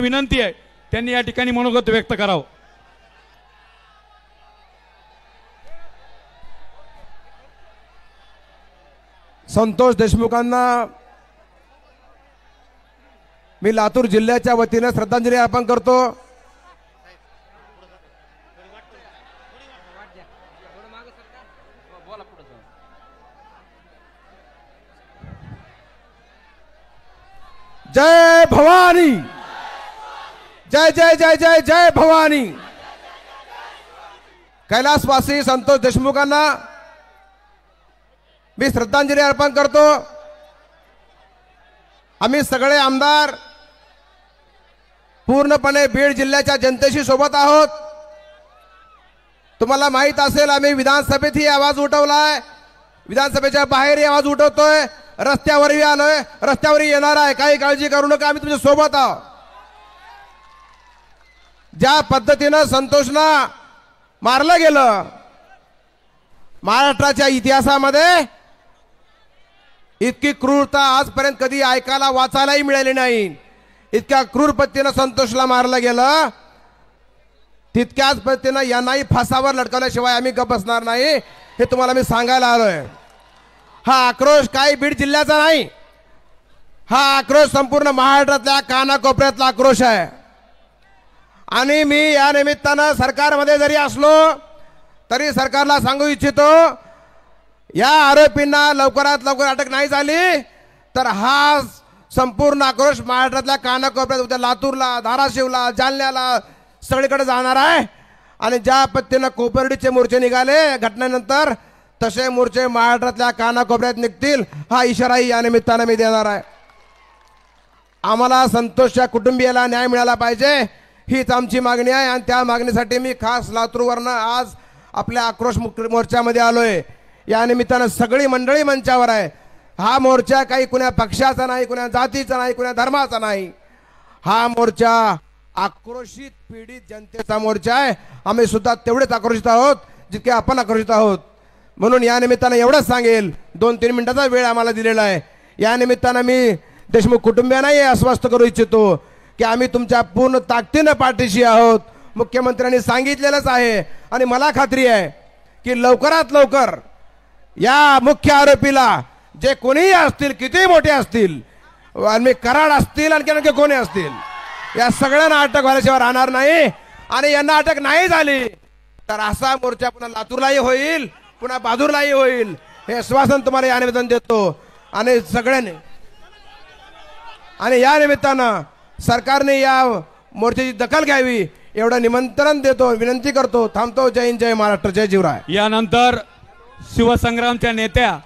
विनंती आहे त्यांनी या ठिकाणी मनोगत व्यक्त करावं। संतोष देशमुखांना मी लातूर जिल्ह्याच्या वतीने श्रद्धांजली अर्पण करतो। जय भवानी, जय जय जय जय जय भवानी। कैलासवासी संतोष देशमुखांना मी श्रद्धांजली अर्पण करतो। आम्ही सगळे आमदार पूर्णपणे बीड जिल्ह्याच्या जनतेशी सोबत आहोत। तुम्हाला माहित असेल आम्ही विधानसभेतही आवाज उठवलाय, विधानसभेच्या बाहेरही आवाज उठवतोय, रस्त्यावरही आलोय, रस्त्यावरही येणार आहे। काही काळजी करू नका, आम्ही तुमच्या सोबत आहोत। ज्या पद्धतीने संतोषला मारलं गेलं, महाराष्ट्राच्या इतिहासामध्ये इतकी क्रूरता आजपर्यंत कधी ऐकायला वाचायलाही मिळाली नाही। इतक्या क्रूर पद्धतीने संतोषला मारलं गेलं, तितक्याच पद्धतीने यांनाही फासावर लटकवल्याशिवाय आम्ही गप्प बसणार नाही, हे तुम्हाला मी सांगायला आलोय। हा आक्रोश काही बीड जिल्ह्याचा नाही, हा आक्रोश संपूर्ण महाराष्ट्रातल्या कानाकोपऱ्यातला आक्रोश आहे। आणि मी या निमित्तानं सरकारमध्ये जरी असलो तरी सरकारला सांगू इच्छितो, या आरोपींना लवकरात लवकर अटक नाही झाली तर हा संपूर्ण आक्रोश महाराष्ट्रातल्या कानाकोपऱ्यात उद्या लातूरला, धाराशिवला, जालन्याला सगळीकडे जाणार आहे। आणि ज्या पद्धतीनं कोपर्डीचे मोर्चे निघाले घटनेनंतर, तसे मोर्चे महाराष्ट्रातल्या कानाकोपऱ्यात निघतील, हा इशाराही या निमित्तानं मी देणार आहे। आम्हाला संतोषच्या कुटुंबियाला न्याय मिळाला पाहिजे, हीच आमची मागणी आहे। आणि त्या मागणीसाठी मी खास लातूरवरनं आज आपल्या आक्रोश मोर्चामध्ये आलोय। या निमित्तानं सगळी मंडळी मंचावर आहे। हा मोर्चा काही कुण्या पक्षाचा नाही, कुण्या जातीचा नाही, कुण्या धर्माचा नाही, हा मोर्चा आक्रोशित पीडित जनतेचा मोर्चा आहे। आम्ही सुद्धा तेवढेच आक्रोशित आहोत जितके आपण आक्रोशित आहोत। म्हणून या निमित्तानं एवढंच सांगेल, 2-3 मिनिटाचा वेळ आम्हाला दिलेला आहे। या निमित्तानं मी देशमुख कुटुंबियांनाही आश्वस्त करू इच्छितो की आम्ही तुमच्या पूर्ण ताकदीनं पाठीशी आहोत। मुख्यमंत्र्यांनी सांगितलेलंच आहे आणि मला खात्री आहे की लवकरात लवकर या मुख्य आरोपीला, जे कोणीही असतील, किती मोठे असतील, आणि कराड असतील, आणखी कोणी असतील, या सगळ्यांना अटक व्हायल्याशिवाय राहणार नाही। आणि यांना अटक नाही झाली तर असा मोर्चा पुन्हा लातूरलाही होईल, पुन्हा बहादूरलाही होईल, हे आश्वासन तुम्हाला या निमित्तानं देतो। आणि सगळ्यांनी, आणि या निमित्तानं सरकारने या मोर्चाची दखल घ्यावी एवढं निमंत्रण देतो, विनंती करतो। थांबतो। जय हिंद, जय महाराष्ट्र, जय जीवराय। यानंतर शिवसंग्रामच्या नेत्या